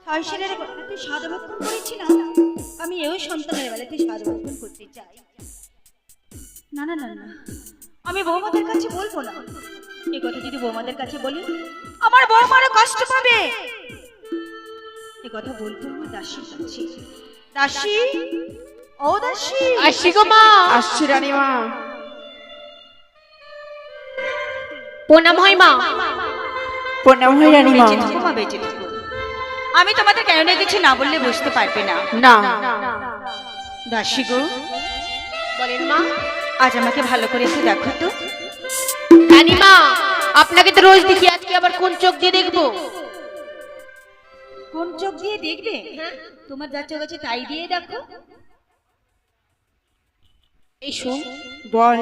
সংসারের বেলাতে সাধভক্ষণ করেছি না, আমি এও সন্তানের বেলাতে সাধভক্ষণ করতে চাই। না না না না, আমি বৌমাদের কাছে বলবো না। এ কথা যদি বৌমাদের কাছে বলি আমার বৌমারও কষ্ট পাবে। এ কথা বলবো আমার দাসীর কাছে। দাসী, ও দাসী। আসি গো মা। আসছি রানীমা। প্রণাম হয় মা। প্রণাম হয় রানীমা। বেঁচে থেকো মা, বেঁচে থেকো। আমি তোমাদের কেন গেছি না বললে বুঝতে পারবে না। না দাসী গো, বলেন মা। আজ আমাকে ভালো করে একটু দেখো তো। রানীমা, আপনাকে তো রোজ দেখি, আজকে আবার কোন চোখ দিয়ে দেখবো? কোন চোখ দিয়ে দেখবে? তোমার যা চোখ আছে তাই দিয়ে দেখো। এই শুন, বল।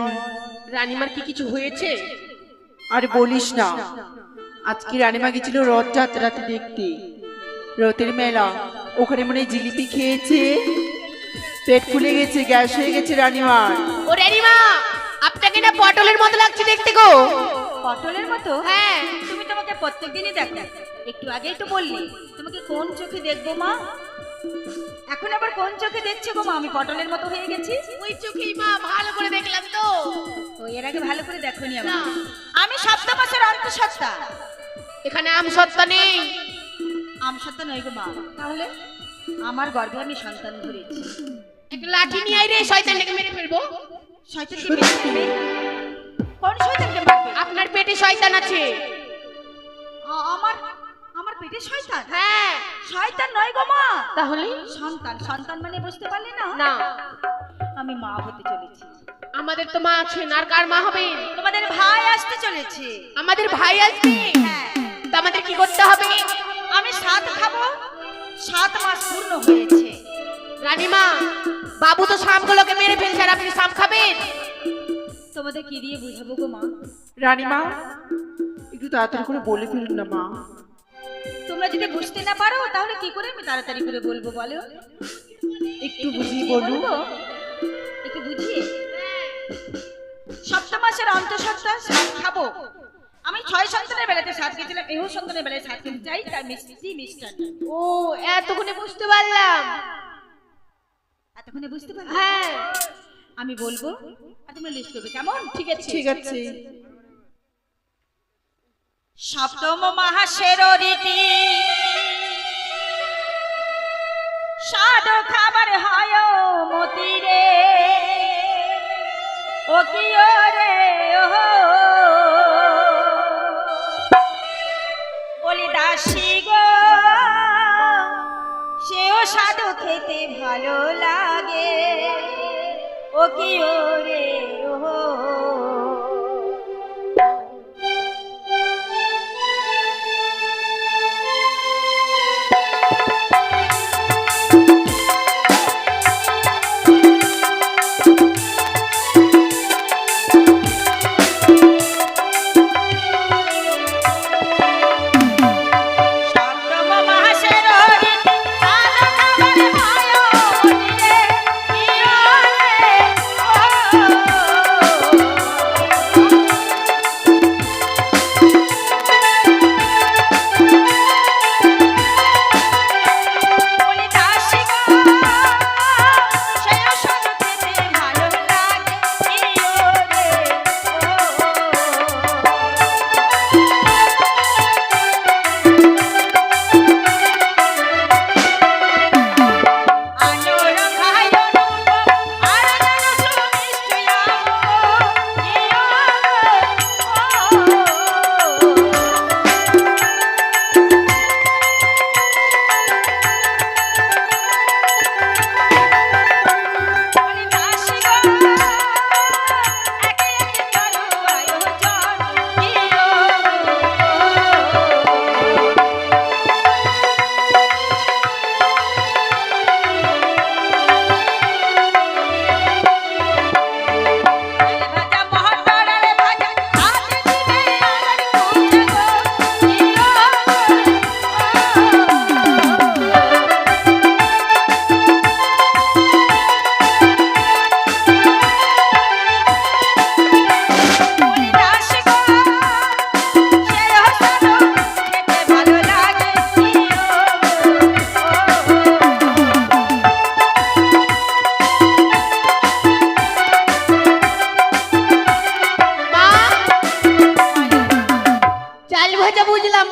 রানীমার কি কিছু হয়েছে? আর বলিস না, আজকে রানীমা গেছিল রথযাত্রাতে দেখতে। রথের মেলা, ওখানে মনে হয় জিলিপি খেয়েছে, পেট ফুলে গেছে, গ্যাস হয়ে গেছে রানীমার। ও রানীমা, আপনাকে না পটলের মতো লাগছে দেখতে গো। পটলের মতো? হ্যাঁ। তুমি তোমাকে প্রত্যেকদিনই দেখো, একটু আগেই তো বললে। তোমাকে কোন চোখে দেখবো মা? এখন আবার কোন চোখে দেখছো গো মা? আমি পটলের মতো হয়ে গেছি? ওই চোখেই মা, ভালো করে দেখলাম তো। ও, এর আগে ভালো করে দেখোনি আমি। আমি সপ্তমাসের অন্তঃসত্ত্বা। এখানে আম সত্তা নেই। আমসত্ত্বা নই গো মা। তাহলে আমার গর্ভে আমি সন্তান ধরেছি। একটা লাঠি নিয়ে আয় রে, শয়তানটাকে মেরে ফেলবো। শয়তানকে মেরে ফেলবে? কোন শয়তানকে মারবে? আপনার পেটে শয়তান আছে। আমার আমার পেটে শয়তান? হ্যাঁ। শয়তান নয় গো মা। তাহলে? সন্তান। সন্তান মানে বুঝতে পারলে না? না। আমি মা হতে চলেছি। আমাদের তো মা আছেন, আর কার মা হবে? তোমাদের ভাই আসতে চলেছে। আমাদের ভাই আসবে? হ্যাঁ। তো আমাদের কি করতে হবে? আমি 7 খাবো। 7 মাস পূর্ণ হয়েছে। রানীমা, বাবু তো সাপগুলোকে মেরে ফেলছে, আর আপনি সাপ খাবেন? তোমাদের কি দিয়ে বুঝাবো গো মা? রানীমা, একটু তাড়াতাড়ি করে বলে ফেলুন না মা। তোমরা যদি বুঝতে না পারো তাহলে কি করে আমি তাড়াতাড়ি করে বলবো বলো? একটু বুঝিয়ে বলুন। বলবো? একটু বুঝিয়ে। সপ্তমাসের অন্তঃসত্ত্বা 7 খাবো। আমি 6 সন্তানের বেলাতে 7 খেয়েছিলাম, এও সন্তানের বেলায় 7 খেতে চাই, তার মিষ্টি মিষ্টান্ন। ও, এতক্ষণে বুঝতে পারলাম। এতক্ষণে বুঝতে পারলে? হ্যাঁ। আমি বলবো আর তোমরা লিস্ট করবে, কেমন? ঠিক আছে। ঠিক আছে। সপ্তম মাসের রীতি স্বাদ খাবার হয় মতিরে, ও কি রে ও বলি দাসী গো, সেও সাধু খেতে ভালো লাগে, ও কি রে ও।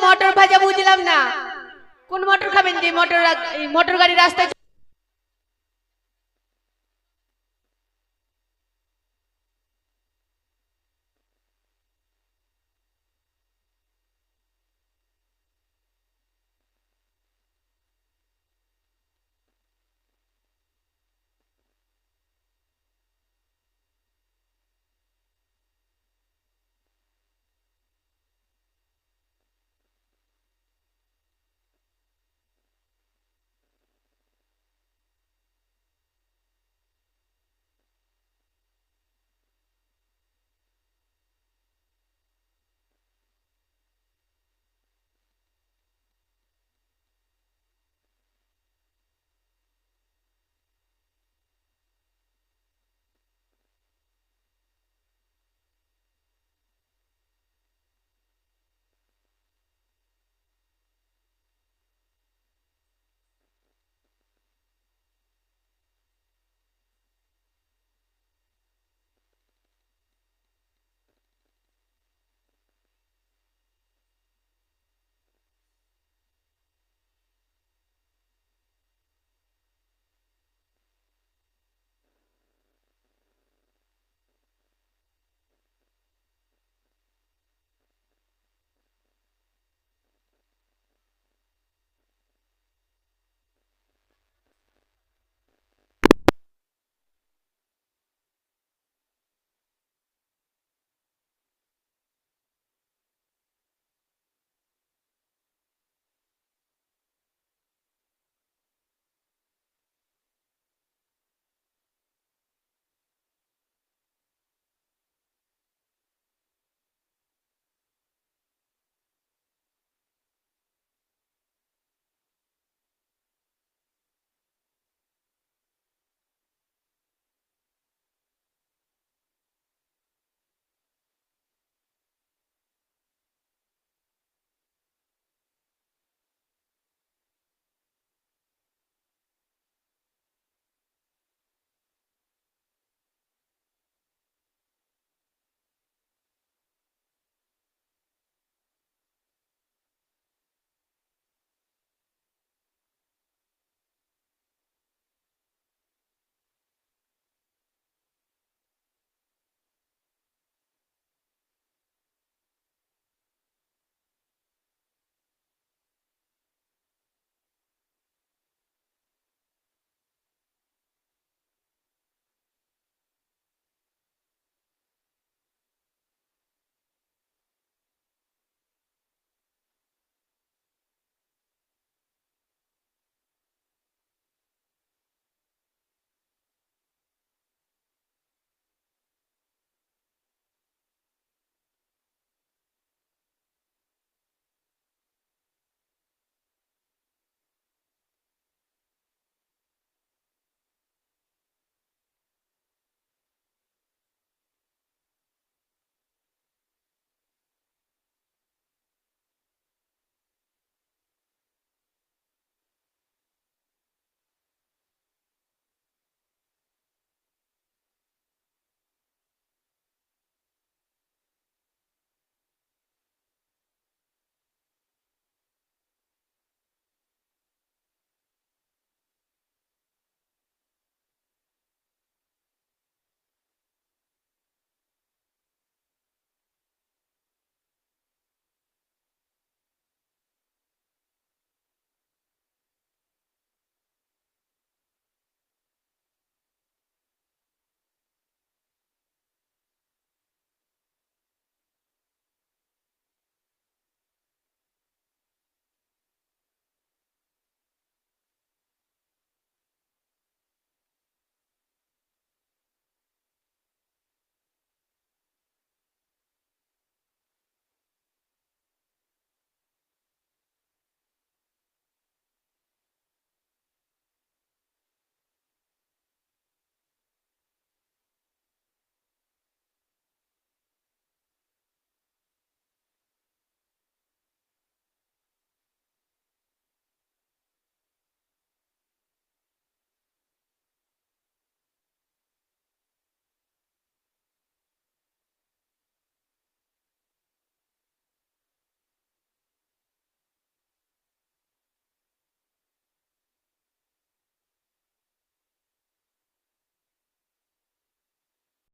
মটর ভাজা বুঝলাম না, কোন মটর খাবেন যে মটর গাড়ি রাস্তায়